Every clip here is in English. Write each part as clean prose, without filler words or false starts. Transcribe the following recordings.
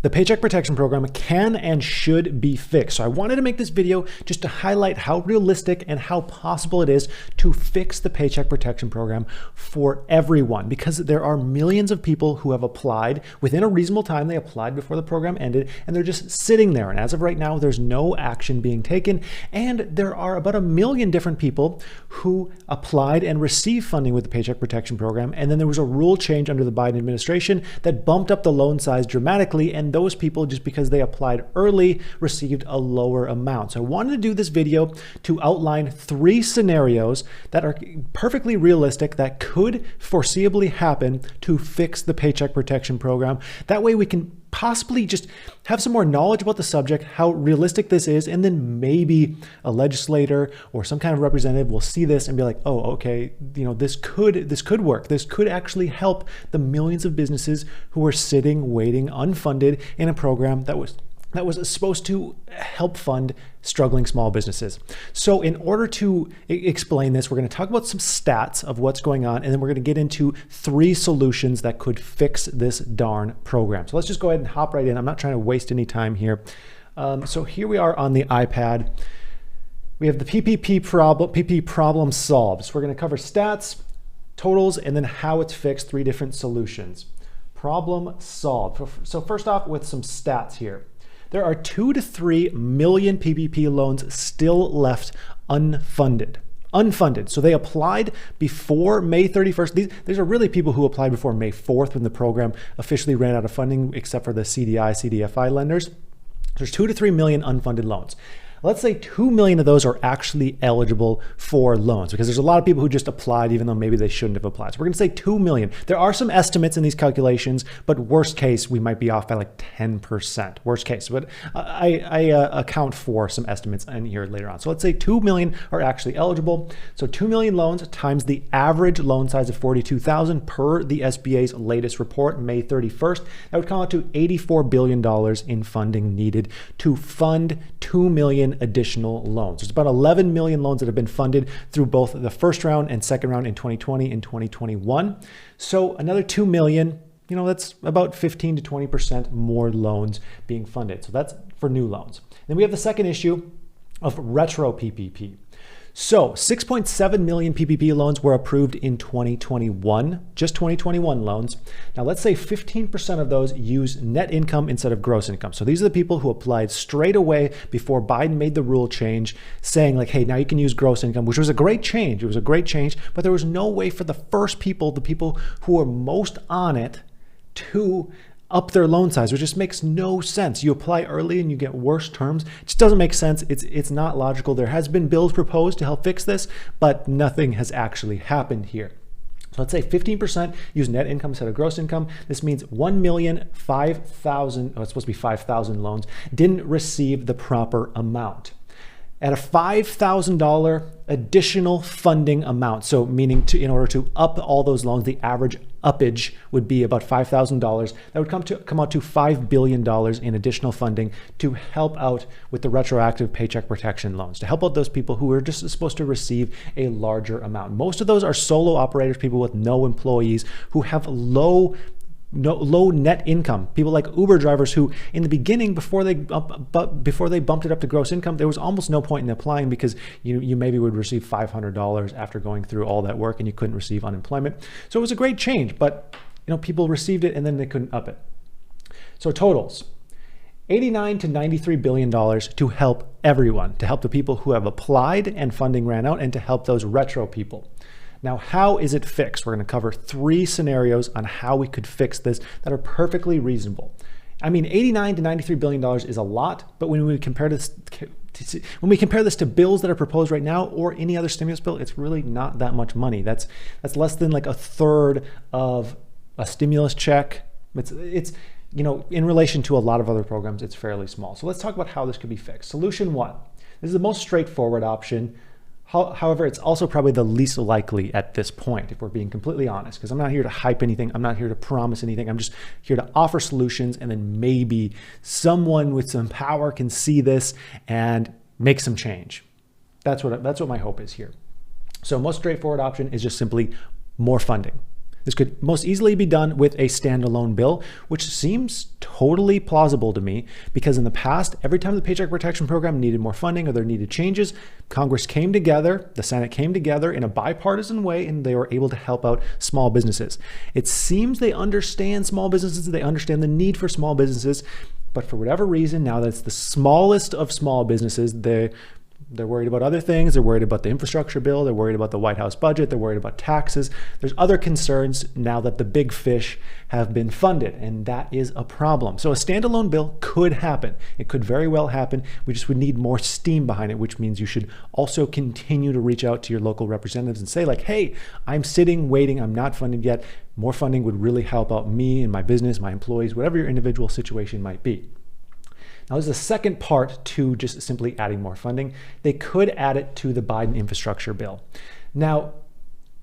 The Paycheck Protection Program can and should be fixed. So I wanted to make this video just to highlight how realistic and how possible it is to fix the Paycheck Protection Program for everyone, because there are millions of people who have applied within a reasonable time. They applied before the program ended and they're just sitting there. And as of right now, there's no action being taken. And there are about 1 million different people who applied and received funding with the Paycheck Protection Program. And then there was a rule change under the Biden administration that bumped up the loan size dramatically. And those people, just because they applied early, received a lower amount. So I wanted to do this video to outline 3 scenarios that are perfectly realistic that could foreseeably happen to fix the Paycheck Protection Program. That way we can possibly just have some more knowledge about the subject, how realistic this is, and then maybe a legislator or some kind of representative will see this and be like, oh, okay, this could work. This could actually help the millions of businesses who are sitting, waiting, unfunded in a program that was supposed to help fund struggling small businesses. So in order to explain this, we're going to talk about some stats of what's going on, and then we're going to get into 3 solutions that could fix this darn program. So let's just go ahead and hop right in. I'm not trying to waste any time here. So here we are on the iPad. We have the PPP problem solved. So we're going to cover stats, totals, and then how it's fixed, 3 different solutions. Problem solved. So first off, with some stats here. There are 2 to 3 million PPP loans still left unfunded. So they applied before May 31st. These are really people who applied before May 4th when the program officially ran out of funding, except for the CDI, CDFI lenders. There's 2 to 3 million unfunded loans. Let's say 2 million of those are actually eligible for loans, because there's a lot of people who just applied even though maybe they shouldn't have applied. So we're going to say 2 million. There are some estimates in these calculations, but worst case, we might be off by like 10%. Worst case, but I account for some estimates in here later on. So let's say 2 million are actually eligible. So 2 million loans times the average loan size of $42,000 per the SBA's latest report, May 31st. That would come out to $84 billion in funding needed to fund 2 million additional loans. There's about 11 million loans that have been funded through both the first round and second round in 2020 and 2021. So another 2 million, that's about 15 to 20% more loans being funded. So that's for new loans. Then we have the second issue of retro PPP. So 6.7 million PPP loans were approved in 2021, just 2021 loans. Now let's say 15% of those use net income instead of gross income. So these are the people who applied straight away before Biden made the rule change, saying like, hey, now you can use gross income, which was a great change. It was a great change, but there was no way for the first people, the people who are most on it, to up their loan size, which just makes no sense. You apply early and you get worse terms. It just doesn't make sense. It's not logical. There has been bills proposed to help fix this, but nothing has actually happened here. So let's say 15% use net income instead of gross income. This means 1,005,000, it's supposed to be 5,000 loans, didn't receive the proper amount. At a $5,000 additional funding amount, so meaning in order to up all those loans, the average uppage would be about $5,000. That would come out to $5 billion in additional funding to help out with the retroactive paycheck protection loans, to help out those people who are just supposed to receive a larger amount. Most of those are solo operators, people with no employees who have low net income, people like Uber drivers who in the beginning, before they bumped it up to gross income, there was almost no point in applying, because you maybe would receive $500 after going through all that work and you couldn't receive unemployment. So it was a great change, but people received it and then they couldn't up it. So totals, $89 to $93 billion to help everyone, to help the people who have applied and funding ran out, and to help those retro people. Now, how is it fixed? We're going to cover 3 scenarios on how we could fix this that are perfectly reasonable. I mean, $89 to $93 billion is a lot, but when we compare this to bills that are proposed right now or any other stimulus bill, it's really not that much money. That's less than like a third of a stimulus check. It's in relation to a lot of other programs, it's fairly small. So let's talk about how this could be fixed. Solution 1. This is the most straightforward option. However, it's also probably the least likely at this point, if we're being completely honest, because I'm not here to hype anything. I'm not here to promise anything. I'm just here to offer solutions, and then maybe someone with some power can see this and make some change. That's what my hope is here. So most straightforward option is just simply more funding. This could most easily be done with a standalone bill, which seems totally plausible to me because in the past, every time the Paycheck Protection Program needed more funding or there needed changes, Congress came together, the Senate came together in a bipartisan way, and they were able to help out small businesses. It seems they understand small businesses, they understand the need for small businesses, but for whatever reason, now that it's the smallest of small businesses, they're worried about other things. They're worried about the infrastructure bill. They're worried about the White House budget. They're worried about taxes. There's other concerns now that the big fish have been funded, and that is a problem. So a standalone bill could happen. It could very well happen. We just would need more steam behind it, which means you should also continue to reach out to your local representatives and say like, hey, I'm sitting, waiting. I'm not funded yet. More funding would really help out me and my business, my employees, whatever your individual situation might be. Now, there's a second part to just simply adding more funding. They could add it to the Biden infrastructure bill. Now,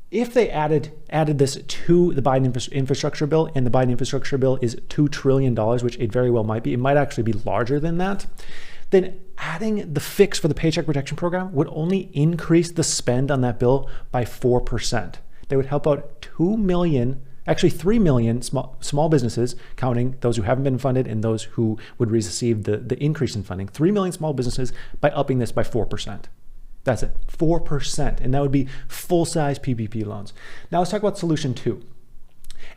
if they added this to the Biden infrastructure bill, and the Biden infrastructure bill is $2 trillion, which it very well might be, it might actually be larger than that, then adding the fix for the Paycheck Protection Program would only increase the spend on that bill by 4%. They would help out 3 million small businesses, counting those who haven't been funded and those who would receive the increase in funding, 3 million small businesses by upping this by 4%. That's it, 4%. And that would be full-size PPP loans. Now let's talk about solution 2.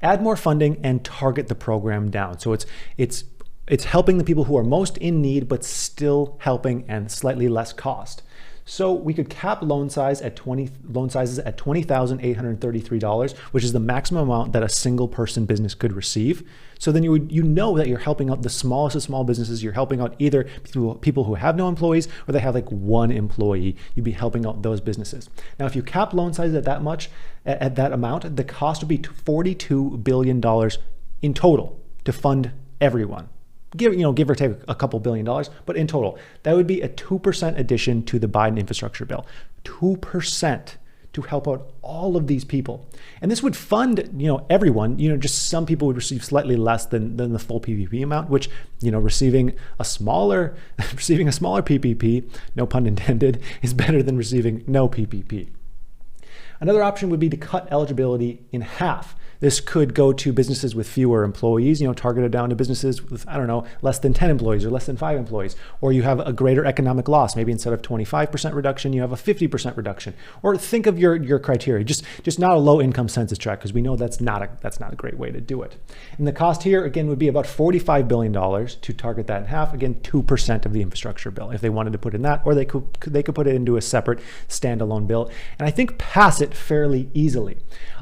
Add more funding and target the program down. So it's helping the people who are most in need, but still helping and slightly less cost. So we could cap loan sizes at $20,833, which is the maximum amount that a single person business could receive. So then you know that you're helping out the smallest of small businesses. You're helping out either people who have no employees or they have like one employee. You'd be helping out those businesses. Now, if you cap loan sizes at that amount, the cost would be $42 billion in total to fund everyone. Give or take a couple $1 billion, but in total, that would be a 2% addition to the Biden infrastructure bill. 2% to help out all of these people. And this would fund, everyone. Just some people would receive slightly less than the full PPP amount, which, receiving a smaller PPP, no pun intended, is better than receiving no PPP. Another option would be to cut eligibility in half. This could go to businesses with fewer employees, targeted down to businesses with, less than 10 employees or less than 5 employees. Or you have a greater economic loss. Maybe instead of 25% reduction, you have a 50% reduction. Or think of your criteria, just not a low income census tract, because we know that's not a great way to do it. And the cost here, again, would be about $45 billion to target that in half. Again, 2% of the infrastructure bill if they wanted to put in that, or they could put it into a separate standalone bill. And I think pass it fairly easily.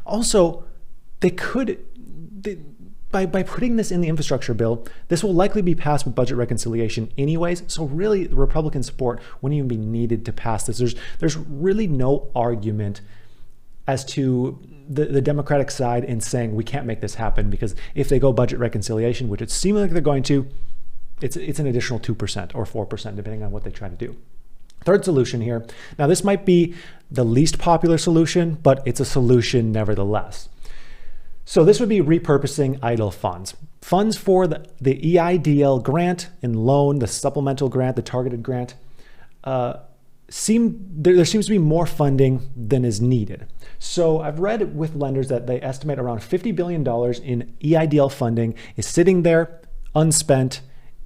Also, by putting this in the infrastructure bill, this will likely be passed with budget reconciliation anyways. So really, the Republican support wouldn't even be needed to pass this. There's really no argument as to the Democratic side in saying we can't make this happen, because if they go budget reconciliation, which it seems like they're going to, it's an additional 2% or 4%, depending on what they try to do. Third solution here. Now, this might be the least popular solution, but it's a solution nevertheless. So this would be repurposing idle funds. Funds for the EIDL grant and loan, the supplemental grant, the targeted grant, there seems to be more funding than is needed. So I've read with lenders that they estimate around $50 billion in EIDL funding is sitting there unspent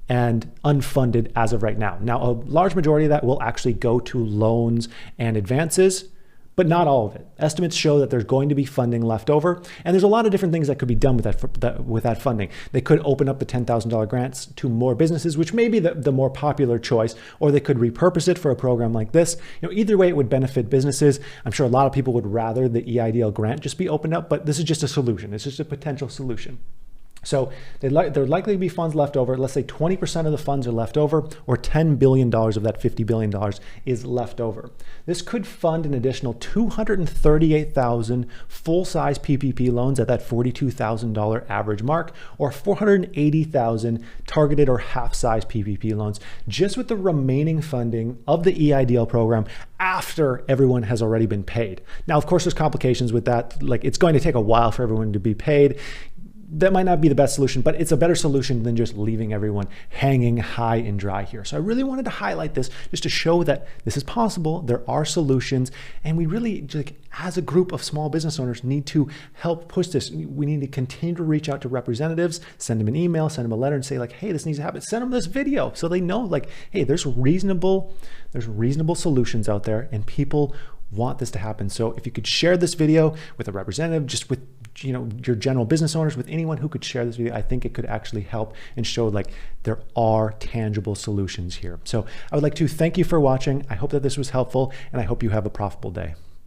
and unfunded as of right now. Now, a large majority of that will actually go to loans and advances, but not all of it. Estimates show that there's going to be funding left over, and there's a lot of different things that could be done with that funding. They could open up the $10,000 grants to more businesses, which may be the more popular choice, or they could repurpose it for a program like this. Either way, it would benefit businesses. I'm sure a lot of people would rather the EIDL grant just be opened up, but this is just a solution. It's just a potential solution. So there would likely be funds left over. Let's say 20% of the funds are left over, or $10 billion of that $50 billion is left over. This could fund an additional 238,000 full-size PPP loans at that $42,000 average mark, or 480,000 targeted or half-size PPP loans, just with the remaining funding of the EIDL program after everyone has already been paid. Now, of course, there's complications with that. Like, it's going to take a while for everyone to be paid. that might not be the best solution, but it's a better solution than just leaving everyone hanging high and dry here. So I really wanted to highlight this just to show that this is possible. There are solutions, and we really, like, as a group of small business owners, need to help push this. We need to continue to reach out to representatives, send them an email, send them a letter, and say, like, hey, this needs to happen. Send them this video so they know, like, hey, there's reasonable solutions out there, and people want this to happen. So if you could share this video with a representative, just with your general business owners, with anyone who could share this video, I think it could actually help and show, like, there are tangible solutions here. So I would like to thank you for watching. I hope that this was helpful, and I hope you have a profitable day.